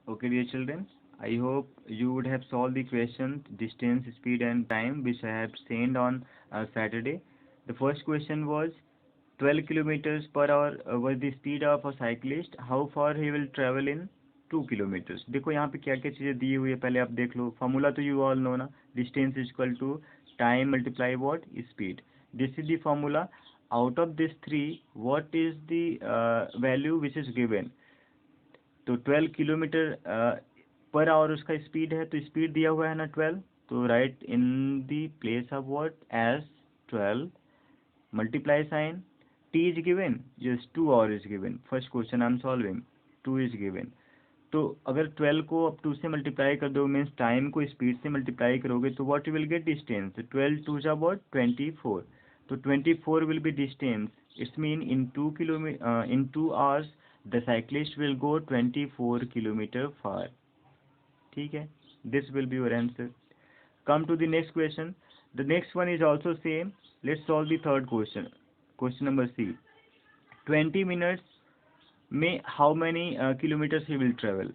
Okay, dear children, I hope you would have solved the questions distance, speed, and time which I have sent on Saturday. The first question was 12 kilometers per hour was the speed of a cyclist. How far he will travel in 2 kilometers. देखो यहाँ पे क्या क्या चीज़ें दी हुई है पहले आप देख लो. फॉर्मूला तो यू ऑल नो ना. Distance is equal to time multiply what speed. This is the formula. Out of these three, what is the value which is given? तो 12 किलोमीटर पर आवर उसका स्पीड है, तो speed दिया हुआ है ना 12. तो write in the place of what as 12 multiply sign. T is given, yes 2 hour is given. First question I am solving. 2 is given. तो अगर 12 को अब 2 से मल्टीप्लाई कर दो मीन्स टाइम को स्पीड से मल्टीप्लाई करोगे तो what you will get distance. 12 2 जा व्हाट 24. तो 24 will be distance. It's mean in 2 kilometer in 2 hours the cyclist will go 24 kilometer far. ठीक है, this will be your answer. Come to the next question. The next one is also same. Let's solve the third question. Question number C. 20 minutes में how many kilometers he will travel.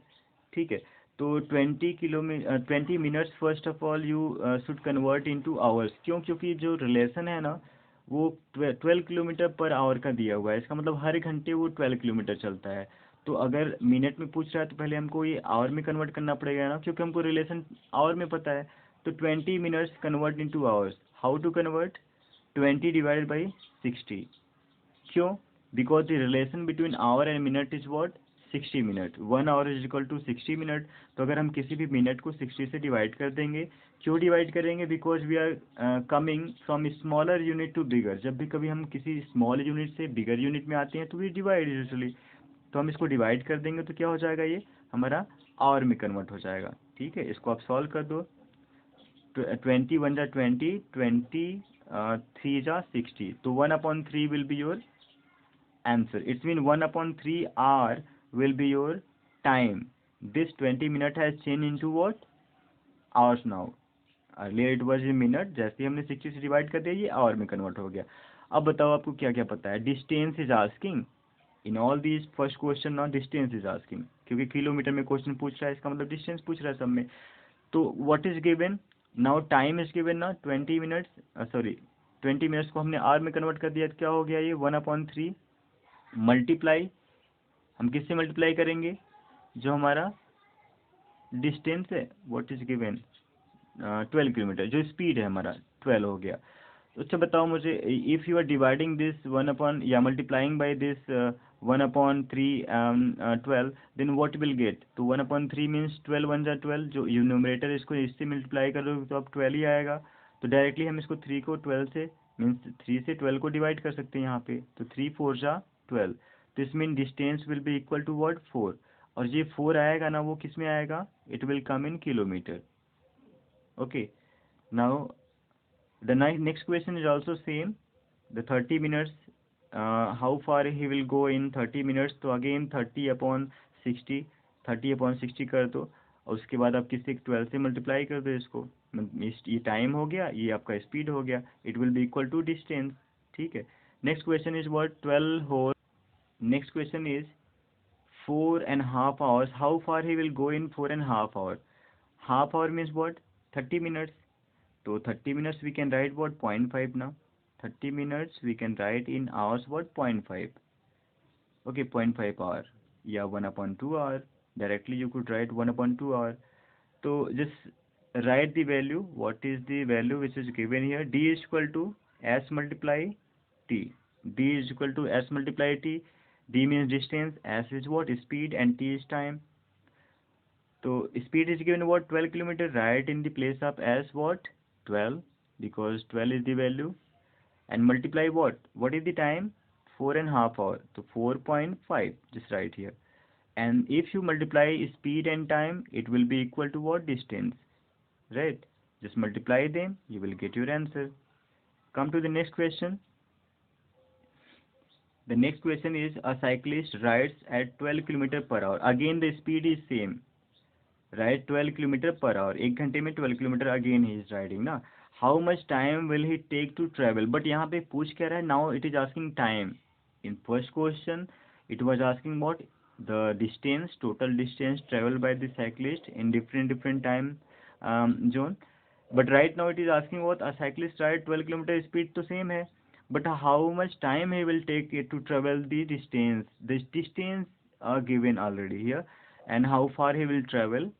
ठीक है, तो 20 minutes first of all you should convert into hours. क्यों? क्योंकि जो relation है ना वो 12 किलोमीटर पर आवर का दिया हुआ है. इसका मतलब हर घंटे वो 12 किलोमीटर चलता है. तो अगर मिनट में पूछ रहा है तो पहले हमको ये आवर में कन्वर्ट करना पड़ेगा ना, क्योंकि हमको रिलेशन आवर में पता है. तो 20 minutes convert into hours. How to convert? 20 divided by 60. क्यों? Because the relation between hour and minute is what 60 minute. 1 hour is equal to 60 minute. तो अगर हम किसी भी मिनट को 60 से डिवाइड कर देंगे. क्यों डिवाइड करेंगे? Because we are coming from smaller unit to bigger. जब भी कभी हम किसी स्मॉल यूनिट से बिगर यूनिट में आते हैं तो वी डिवाइड यूजुअली. तो हम इसको डिवाइड कर देंगे तो क्या हो जाएगा, ये हमारा आवर में कन्वर्ट हो जाएगा. ठीक है, इसको आप सॉल्व कर दो. 20 1 जा 20, 3 जा 60. तो 1/3 will be your answer. It means 1/3 hour will be your time. This 20 minute has changed into what? Hours now. Earlier it was in minute. जैसे हमने 60 से डिवाइड कर दिया ये आवर में कन्वर्ट हो गया. अब बताओ आपको क्या क्या पता है. Distance is asking in all these first question. ना डिस्टेंस इज आस्किंग क्योंकि किलोमीटर में क्वेश्चन पूछ रहा है, इसका मतलब डिस्टेंस पूछ रहा है सब में. तो what is given now? Time is given ना 20 मिनट्स. सॉरी 20 मिनट्स को हमने आवर में कन्वर्ट कर दिया तो क्या हो गया ये 1/3 मल्टीप्लाई. हम किससे मल्टीप्लाई करेंगे? जो हमारा डिस्टेंस है व्हाट इज गिवन 12 किलोमीटर. जो स्पीड है हमारा 12 हो गया. तो अच्छा बताओ मुझे, if you are dividing this 1 या multiplying by this 1/3 12 then what will get. तो 1/3 मीन्स 12 1 जा 12. जो यू न्यूमरेटर इसको इससे मल्टीप्लाई करोगे तो अब 12 ही आएगा. तो डायरेक्टली हम इसको 3 को 12 से मीन्स 3 से 12 को डिवाइड कर सकते हैं यहाँ पे. तो 3 4 जा 12. तो इस mean distance will be equal to word 4. और ये 4 आएगा ना वो किस में आएगा? It will come in kilometre. Okay, now the next question is also same. The 30 minutes, how far he will go in 30 minutes. तो again 30/60. 30/60 कर दो और उसके बाद आप किसी 12 से मल्टीप्लाई कर दो इसको. ये टाइम हो गया, ये आपका स्पीड हो गया. It will be equal to distance. ठीक है. Next question is what 12 whole. Next question is 4.5 hours. How far he will go in 4.5 hours? Half hour means what? 30 minutes. So 30 minutes we can write what? 0.5 now. 30 minutes we can write in hours what? 0.5. Okay, 0.5 hour. Yeah, 1/2 hour. Directly you could write 1/2 hour. So just write the value. What is the value which is given here? D is equal to S multiply T. D is equal to S multiply T. D means distance, S is what? Speed, and T is time. So speed is given what? 12 kilometer. Write in the place of S what? 12, because 12 is the value. And multiply what? What is the time? 4.5 hours. So 4.5. Just write here. And if you multiply speed and time, it will be equal to what? Distance. Right? Just multiply them. You will get your answer. Come to the next question. The next question is a cyclist rides at 12 kilometer per hour. Again the speed is same. Right, 12 kilometre per hour. एक घंटे में 12 kilometre again he is riding ना. How much time will he take to travel. But यहाँ पे पूछ क्या रहा है? Now it is asking time. In first question it was asking what? the distance, total distance traveled by the cyclist in different time zone. But right now it is asking what a cyclist ride 12 kilometer speed तो same है, but how much time he will take it to travel the distance. This distance are given already here, and how far he will travel,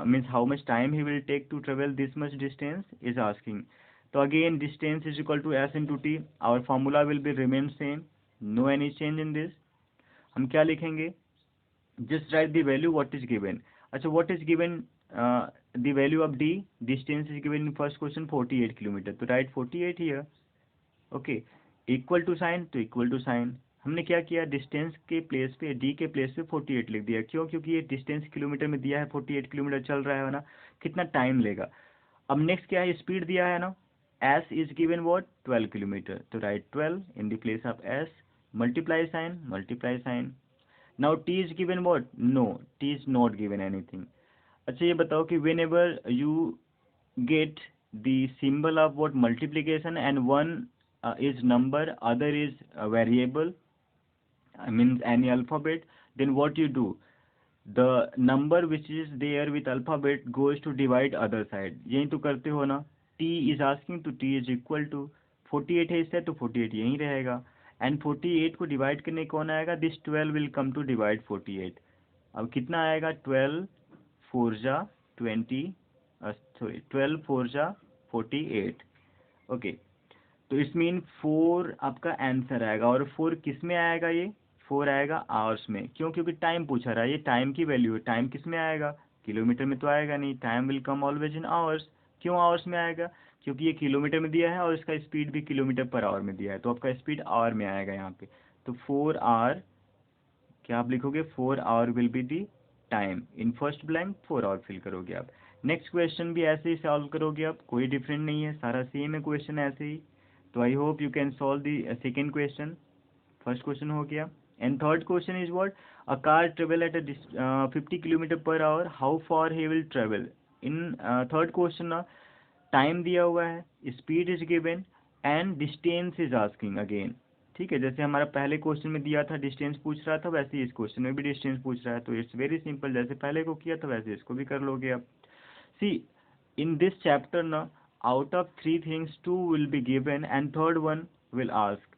means how much time he will take to travel this much distance is asking. So again distance is equal to s into t. Our formula will be remain same, no any change in this. हम क्या लिखेंगे, just write the value what is given. अच्छा, what is given, the value of d, distance is given in first question 48 किलोमीटर, तो write 48 here. Okay, equal to sign, तो equal to sign हमने क्या किया, डिस्टेंस के प्लेस पे, D के प्लेस पे 48 लिख दिया. क्यों? क्योंकि ये डिस्टेंस किलोमीटर में दिया है, 48 किलोमीटर चल रहा है ना, कितना टाइम लेगा. अब नेक्स्ट क्या है, स्पीड दिया है ना, S is given what 12 kilometer, तो right 12 in the place of S, multiply sign, multiply sign. Now T is given what, no, T is not given anything. अच्छा ये बताओ कि whenever you get the symbol of what multiplication and one is number, other is a variable, I mean any alphabet, then what you do, the number which is there with alphabet goes to divide other side. यही तो करते हो ना. t is asking to t is equal to 48 है इससे, तो 48 यहीं रहेगा, and 48 को डिवाइड करने कौन आएगा, this 12 will come to divide 48. अब कितना आएगा, 12 4 जा 20, सॉरी 12 4 जा 48. ओके, तो इस मीन 4 आपका आंसर आएगा. और 4 किस में आएगा, ये 4 आएगा आवर्स में. क्यों? क्योंकि टाइम पूछा रहा है, ये टाइम की वैल्यू है. टाइम किस में आएगा, किलोमीटर में तो आएगा नहीं. Time will come always in hours. क्यों आवर्स में आएगा, क्योंकि ये किलोमीटर में दिया है और इसका स्पीड भी किलोमीटर पर आवर में दिया है, तो आपका स्पीड आवर में आएगा यहाँ पे. तो 4 आवर, क्या आप लिखोगे, 4 hour will be the time. In first blank 4 hour fill करोगे आप. नेक्स्ट क्वेश्चन भी ऐसे ही सॉल्व करोगे आप, कोई डिफरेंट नहीं है, सारा सेम है क्वेश्चन ऐसे ही. तो I hope you can solve the second question. First question हो गया. And third question is what, a car travel eight 50 kilometre per our, how far he will travel. In third question ना time दिया हुआ है, speed is given and distance is asking again. ठीक है, जैसे हमारा पहले क्वेश्चन में दिया था डिस्टेंस पूछ रहा था, वैसे ही इस क्वेश्चन में भी डिस्टेंस पूछ रहा है. तो इट्स वेरी सिंपल, जैसे पहले को किया था वैसे इसको भी कर लोगे आप. सी इन दिस चैप्टर ना, out of 3 things 2 will be given and third one will ask.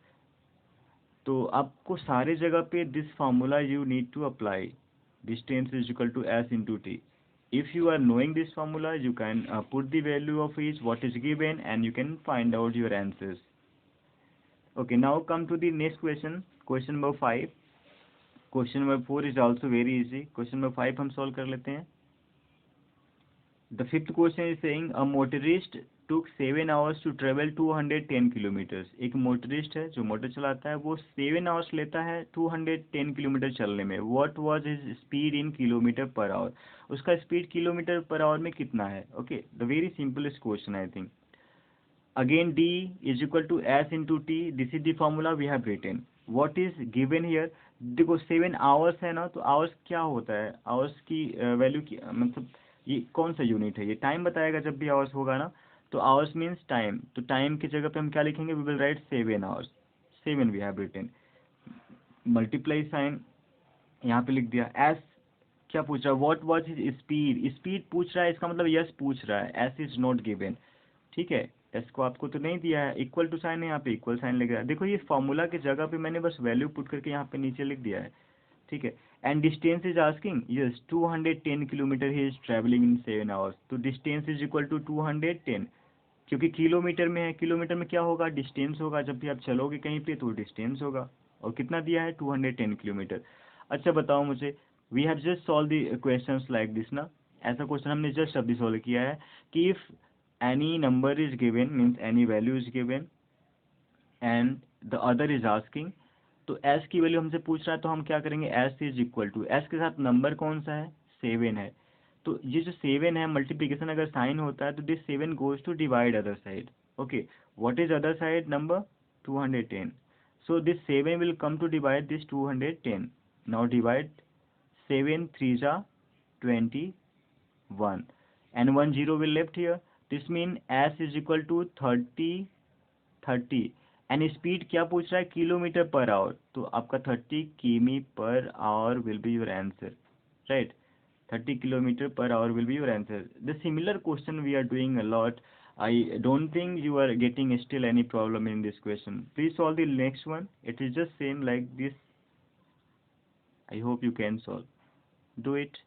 तो आपको सारे जगह पे this formula you need to apply. Distance is equal to s into t. If you are knowing this formula, you can put the value of each what is given and you can find out your answers. Okay, now come to the next question. Question number 5. Question number 4 is also very easy. Question number 5 हम solve कर लेते हैं. The fifth question is saying a motorist took 7 hours to travel 210 kilometers. एक motorist है जो motor चलाता है, वो 7 hours लेता है 210 किलोमीटर चलने में. What was his speed in kilometre per our. उसका स्पीड किलोमीटर पर आवर में कितना है. Okay, the very simplest question I think. Again d is equal to s into t. This is the formula we have written. What is given here, देखो 7 hours है ना, तो hours क्या होता है, hours की वैल्यू की मतलब ये कौन सा यूनिट है, ये टाइम बताएगा जब भी आवर्स होगा ना. तो आवर्स मीन्स टाइम, तो टाइम की जगह पे हम क्या लिखेंगे, we will write 7 hours. 7 we have written, multiply sign यहाँ पे लिख दिया. एस क्या पूछ रहा है, what was his speed. Speed पूछ रहा है, इसका मतलब यस पूछ रहा है. S is not given. ठीक है, एस को आपको तो नहीं दिया है. इक्वल टू साइन है, यहाँ पे इक्वल साइन लिख रहा है. देखो ये फॉर्मूला की जगह पे मैंने बस वैल्यू पुट करके यहाँ पे नीचे लिख दिया है. ठीक है, and distance is asking, yes 210 kilometre he is travelling in 7 hours. तो डिस्टेंस इज इक्वल टू 210, क्योंकि किलोमीटर में है. किलोमीटर में क्या होगा, डिस्टेंस होगा. जब भी आप चलोगे कहीं पे तो डिस्टेंस होगा. और कितना दिया है, 210 किलोमीटर. अच्छा बताओ मुझे, we have just solve the questions like this ना. ऐसा क्वेश्चन हमने जस्ट अभी सॉल्व किया है कि if any number is given, means any value is given and the other is asking, तो s की वैल्यू हमसे पूछ रहा है, तो हम क्या करेंगे, s is equal to, s के साथ नंबर कौन सा है, 7 है. तो ये जो 7 है, मल्टीप्लिकेशन अगर साइन होता है तो this 7 goes to divide other side. Okay, what is other side, number 210. So this 7 will come to divide this 210. Now divide 7 3 जा 21 and 1 0 will left here. This mean s is equal to 30 30 and speed क्या पूछ रहा है, kilometre per our, तो आपका 30 km/h will be your answer, right. 30 km/h will be your answer. The similar question we are doing a lot. I don't think you are getting still any problem in this question. Please solve the next one. It is just same like this. I hope you can solve. Do it.